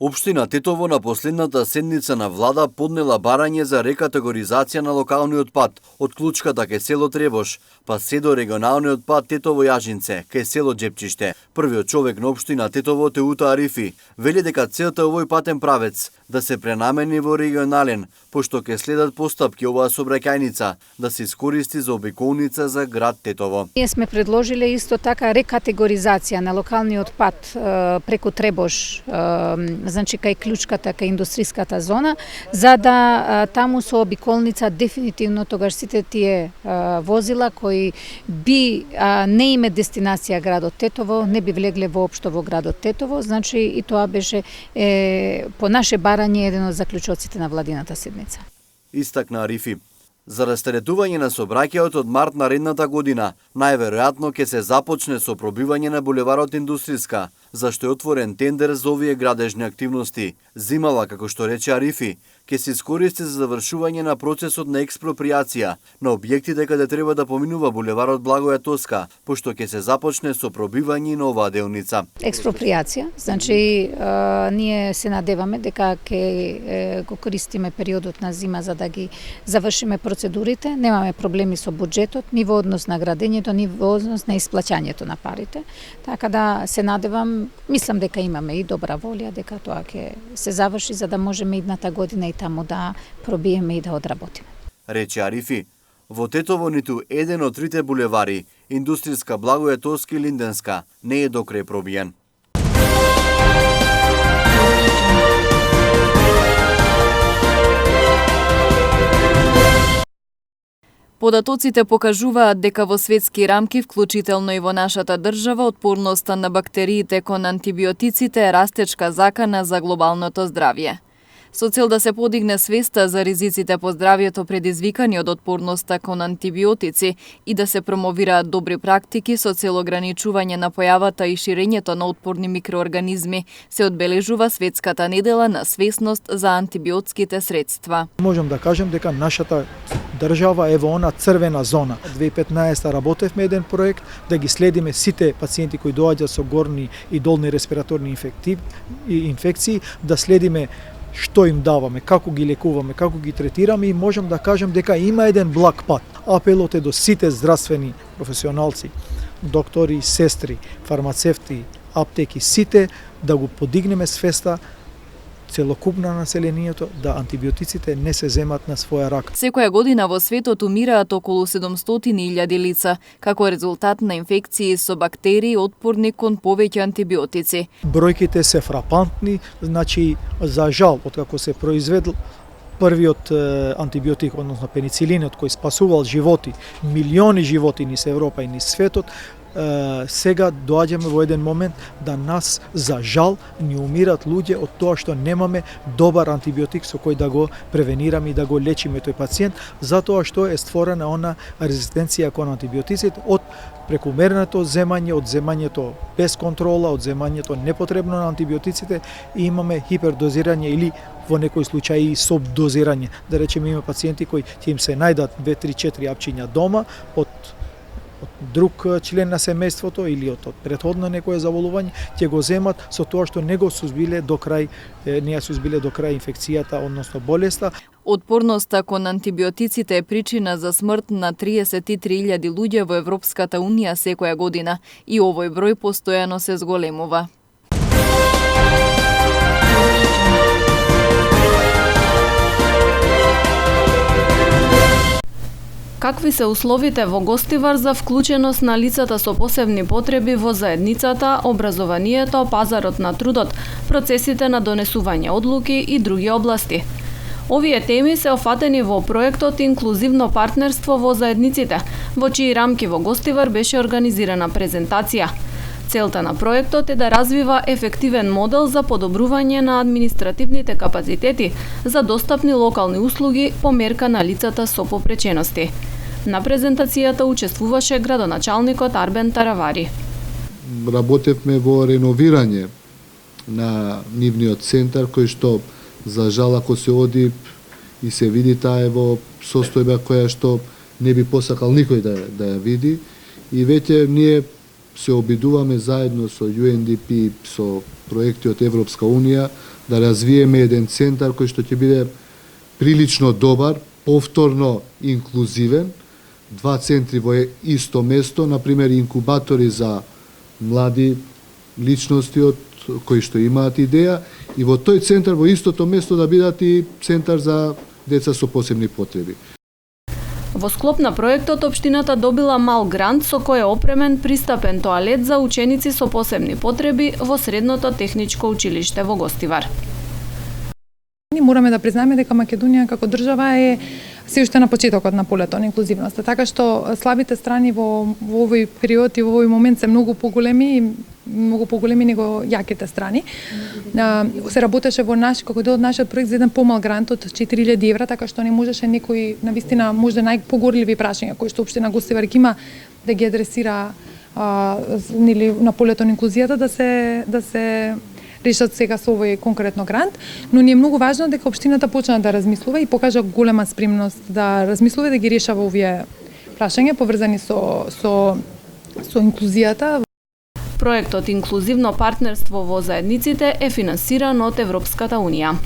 Општина Тетово на последната седница на влада поднела барање за рекатегоризација на локалниот пат од Клучката кај село Требош, па се до регионалниот пат Тетово-Јажинце кај село Џепчиште. Првиот човек на општина Тетово, Теута Арифи, вели дека целта овој патен правец да се пренамени во регионален, пошто ќе следат постапки оваа сообраќајница да се искористи за обиколница за град Тетово. Ние сме предложиле исто така рекатегоризација на локалниот пат преку Требош, значи кај Клучката, кај индустриската зона, за да таму со обиколница дефинитивно тогаш сите тие возила кои би не име дестинација градот Тетово, не би влегле воопшто во градот Тетово, значи и тоа беше по наше барање еден од заклучоците на владината седница. Истакна Арифи. За растаретување на сообраќајот од март наредната година, најверојатно ќе се започне со пробивање на булеварот Индустриска, зашто е отворен тендер за овие градежни активности. Зимала, како што рече Арифи, ќе се искористи за завршување на процесот на експроприација на објектите каде треба да поминува булеварот Благоја Тоска, пошто ќе се започне со пробивање на оваа делница. Експроприација, значи ние се надеваме дека ќе го користиме периодот на зима за да ги завршиме процедурите, немаме проблеми со буџетот, ни во однос на градењето, ни во однос на исплаќањето на парите. Така да се надевам, мислам дека имаме и добра волја дека тоа ќе се заврши за да можеме идната година и таму да пробиеме и да одработиме. Рече Арифи, во Тетово ниту еден од трите булевари, Индустријска, Благоја Тоска и Линденска, не е до крај пробиен. Податоците покажуваат дека во светски рамки, вклучително и во нашата држава, отпорноста на бактериите кон антибиотиците е растечка закана за глобалното здравје. Со цел да се подигне свеста за ризиците по здравјето предизвикани од отпорноста кон антибиотици и да се промовираат добри практики со цел ограничување на појавата и ширењето на отпорни микроорганизми, се одбележува Светската недела на свесност за антибиотските средства. Можам да кажем дека нашата држава е во она црвена зона. 2015 работевме еден проект да ги следиме сите пациенти кои доаѓаат со горни и долни респираторни инфекции, да следиме што им даваме, како ги лекуваме, како ги третираме и можам да кажем дека има еден благ пат. Апелот е до сите здравствени професионалци, доктори, сестри, фармацевти, аптеки, сите да го подигнеме свеста целокупна населението да антибиотиците не се земат на своја рака. Секоја година во светот умираат околу 700.000 лица како резултат на инфекции со бактерии отпорни кон повеќе антибиотици. Бројките се фрапантни, значи за жал откако се произведил првиот антибиотик, односно пеницилинот кој спасувал животи, милиони животи низ Европа и низ светот, сега доаѓаме во еден момент да нас, за жал, ни умират луѓе од тоа што немаме добар антибиотик со кој да го превенираме и да го лечиме тој пациент, затоа што е створена она резистенција кон антибиотиците од прекумерното земање, од земањето без контрола, од земањето непотребно на антибиотиците и имаме хипердозирање или во некои случаи и собдозирање. Да речеме има пациенти кои ќе им се најдат 2-3-4 апчиња дома од друг член на семејството или од претходно некое заболување, ќе го земат со тоа што не го сузбиле до крај, не ја сузбиле до крај инфекцијата, односно болеста. Отпорноста кон антибиотиците е причина за смрт на 33.000 луѓе во Европската унија секоја година и овој број постојано се зголемува. Какви се условите во Гостивар за вклученост на лицата со посебни потреби во заедницата, образованието, пазарот на трудот, процесите на донесување одлуки и други области? Овие теми се офатени во проектот Инклузивно партнерство во заедниците, во чии рамки во Гостивар беше организирана презентација. Целта на проектот е да развива ефективен модел за подобрување на административните капацитети за достапни локални услуги по мерка на лицата со попречености. На презентацијата учествуваше градоначалникот Арбен Таравари. Работевме во реновирање на нивниот центар, кој што за жал ако се оди и се види таа во состојба која што не би посакал никој да ја види и веќе ние се обидуваме заедно со UNDP, со проекти од Европска Унија, да развиеме еден центар кој што ќе биде прилично добар, повторно инклузивен, 2 центри во исто место, например инкубатори за млади личности од кои што имаат идеја, и во тој центар во истото место да бидат и центар за деца со посебни потреби. Во склоп на проектот, општината добила мал грант со кој е опремен пристапен тоалет за ученици со посебни потреби во Средното техничко училиште во Гостивар. Ние мораме да признаеме дека Македонија како држава е се уште на почетокот на полето на инклузивноста, така што слабите страни во овој период и во овој момент се многу поголеми него јаките страни. Се работеше во како дел од нашиот проект за еден помал грант од 4000 евра, така што не можеше некои навистина можда најпогорливи прашања кои што општина Гостивар има да ги адресира на полето на инклузијата да се решат сега со овој конкретно грант, но ни е многу важно дека општината почна да размислува и покажа голема спремност да размислува и да ги решава овие прашања поврзани со инклузијата. Проектот Инклузивно партнерство во заедниците е финансиран од Европската Унија.